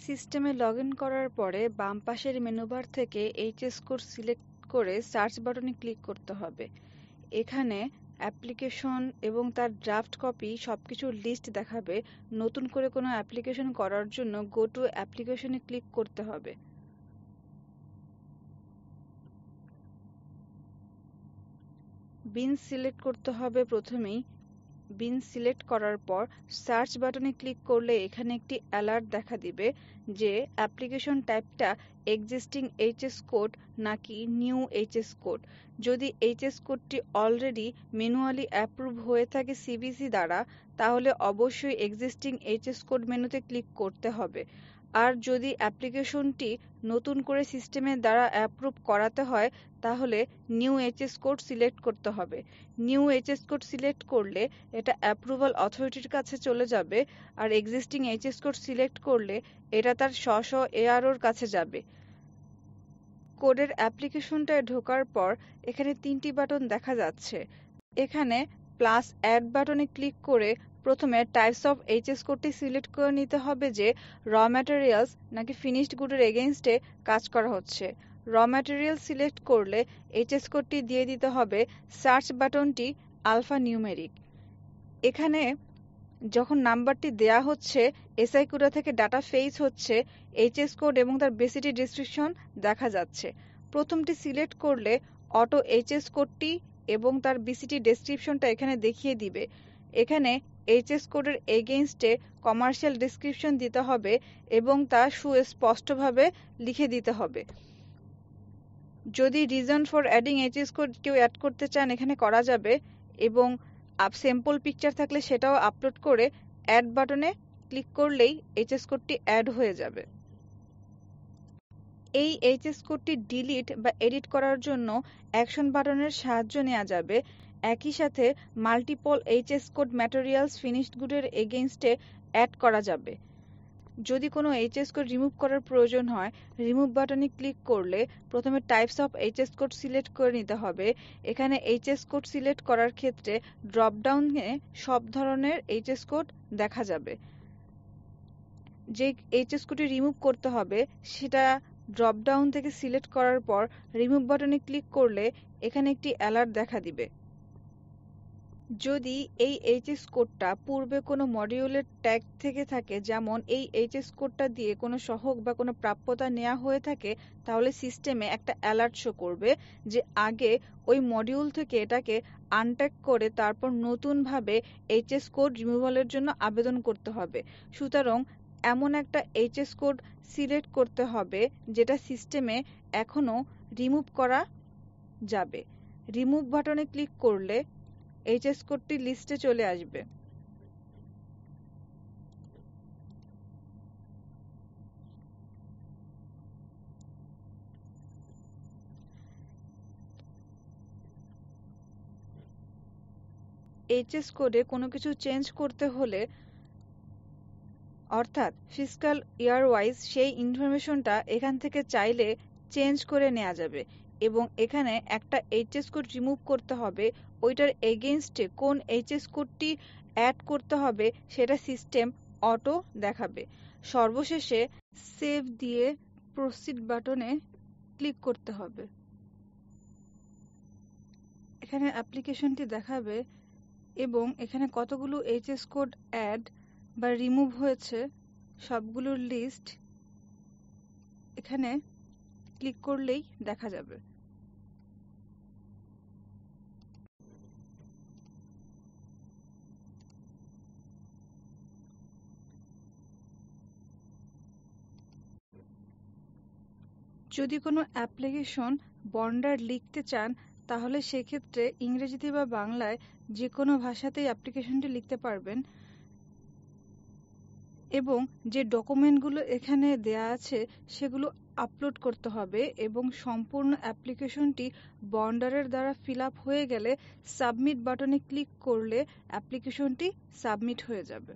সিস্টেমে লগইন করার পরে বাম পাশের মেনু বার থেকে এইচএস কোড সিলেক্ট করে সার্চ বাটনে ক্লিক করতে হবে। এখানে অ্যাপ্লিকেশন এবং তার ড্রাফট কপি সবকিছুর লিস্ট দেখাবে। নতুন করে কোনো অ্যাপ্লিকেশন করার জন্য গো টু অ্যাপ্লিকেশনে ক্লিক করতে হবে। বিন সিলেক্ট করতে হবে প্রথমেই। বিন সিলেক্ট করার পর সার্চ বাটনে ক্লিক করলে এখানে একটি অ্যালার্ট দেখা দিবে যে অ্যাপ্লিকেশন টাইপটা এক্সিস্টিং এইচএস কোড নাকি নিউ এইচএস কোড। যদি এইচএস কোডটি অলরেডি ম্যানুয়ালি অ্যাপ্রুভ হয়ে থাকে সিবিসি দ্বারা, তাহলে অবশ্যই এক্সিস্টিং এইচএস কোড মেনুতে ক্লিক করতে হবে। আর যদি অ্যাপ্লিকেশনটি নতুন করে সিস্টেমের দ্বারা অ্যাপ্রুভ করাতে হয়, তাহলে নিউ এইচএস কোড সিলেক্ট করতে হবে। নিউ এইচএস কোড সিলেক্ট করলে এটা অ্যাপ্রুভাল অথরিটির কাছে চলে যাবে, আর এক্সিস্টিং এইচএস কোড সিলেক্ট করলে এটা তার স্ব এআরওর কাছে যাবে। কোডের অ্যাপ্লিকেশনটায় ঢোকার পর এখানে 3টি বাটন দেখা যাচ্ছে। এখানে প্লাস অ্যাড বাটনে ক্লিক করে প্রথমে টাইপস অফ এইচএস কোডটি সিলেক্ট করে নিতে হবে যে র ম্যাটেরিয়ালস নাকি ফিনিশড গুডের এগেইনস্টে কাজ করা হচ্ছে। র ম্যাটেরিয়াল সিলেক্ট করলে এইচএস কোডটি দিয়ে দিতে হবে। সার্চ বাটনটি আলফা নিউমেরিক। এখানে যখন নাম্বারটি দেয়া হচ্ছে, এসআই কোডা থেকে ডাটা ফেচ হচ্ছে, এইচএস কোড এবং তার বেসিটি ডিসক্রিপশন দেখা যাচ্ছে। প্রথমটি সিলেক্ট করলে অটো এইচএস কোডটি এবং তার বিসিটি ডেসক্রিপশনটা এখানে দেখিয়ে দিবে। এখানে এইচএস কোডের এগেইনস্টে কমার্শিয়াল ডেসক্রিপশন দিতে হবে এবং তা সুস্পষ্টভাবে লিখে দিতে হবে। যদি reason for adding HS code কেউ অ্যাড করতে চান, এখানে করা যাবে, এবং স্যাম্পল পিকচার থাকলে সেটাও আপলোড করে অ্যাড বাটনে ক্লিক করলেই এইচএস কোডটি অ্যাড হয়ে যাবে। এই এইচএস কোডটি ডিলিট বা এডিট করার জন্য অ্যাকশন বাটনের সাহায্য নেওয়া যাবে। একই সাথে multiple HS code materials finished গুডের এগেইনস্টে অ্যাড করা যাবে। যদি কোনো এইচএস কোড রিমুভ করার প্রয়োজন হয়, রিমুভ বাটনে ক্লিক করলে প্রথমে types of HS code select করে নিতে হবে। এখানে এইচএস কোড সিলেক্ট করার ক্ষেত্রে ড্রপডাউনে সব ধরনের এইচএস কোড দেখা যাবে। যে এইচএস কোডটি রিমুভ করতে হবে সেটা ড্রপডাউন থেকে সিলেক্ট করার পর রিমুভ বাটনে ক্লিক করলে এখানে একটি অ্যালার্ট দেখা দিবে। যদি এই এইচএস কোডটা পূর্বে কোনো মডিউলের ট্যাগ থেকে থাকে, যেমন এই এইচএস কোডটা দিয়ে কোনো সহগ বা কোনো প্রাপ্যতা নেওয়া হয়ে থাকে, তাহলে সিস্টেমে একটা অ্যালার্ট শো করবে যে আগে ওই মডিউল থেকে এটাকে আনট্যাগ করে তারপর নতুনভাবে এইচএস কোড রিমুভালের জন্য আবেদন করতে হবে। সুতরাং এমন একটা এইচএস কোড সিলেক্ট করতে হবে যেটা সিস্টেমে এখনো রিমুভ করা যাবে। রিমুভ বাটনে ক্লিক করলে এইচএস কোডটি লিস্টে চলে আসবে। এইচএস কোডে কোনো কিছু চেঞ্জ করতে হলে, অর্থাৎ ফিসকাল ইয়ার ওয়াইজ, সেই ইনফরমেশনটা এখান থেকে চাইলে চেঞ্জ করে নেওয়া যাবে। এবং এখানে একটা এইচএস কোড রিমুভ করতে হবে, ওইটার এগেইনস্টে কোন এইচএস কোডটি অ্যাড করতে হবে সেটা সিস্টেম অটো দেখাবে। সর্বশেষে সেভ দিয়ে প্রসিড বাটনে ক্লিক করতে হবে। এখানে অ্যাপ্লিকেশনটি দেখাবে এবং এখানে কতগুলো এইচএস কোড অ্যাড বা রিমুভ হয়েছে সবগুলোর লিস্ট এখানে ক্লিক করলেই দেখা যাবে। যদি কোনো অ্যাপ্লিকেশন বন্ডার লিখতে চান, তাহলে সেক্ষেত্রে ইংরেজিতে বা বাংলায় যে কোনো ভাষাতেই অ্যাপ্লিকেশনটি লিখতে পারবেন। এবং যে ডকুমেন্টগুলো এখানে দেয়া আছে সেগুলো আপলোড করতে হবে, এবং সম্পূর্ণ অ্যাপ্লিকেশনটি বন্ডারের দ্বারা ফিল আপ হয়ে গেলে সাবমিট বাটনে ক্লিক করলে অ্যাপ্লিকেশনটি সাবমিট হয়ে যাবে।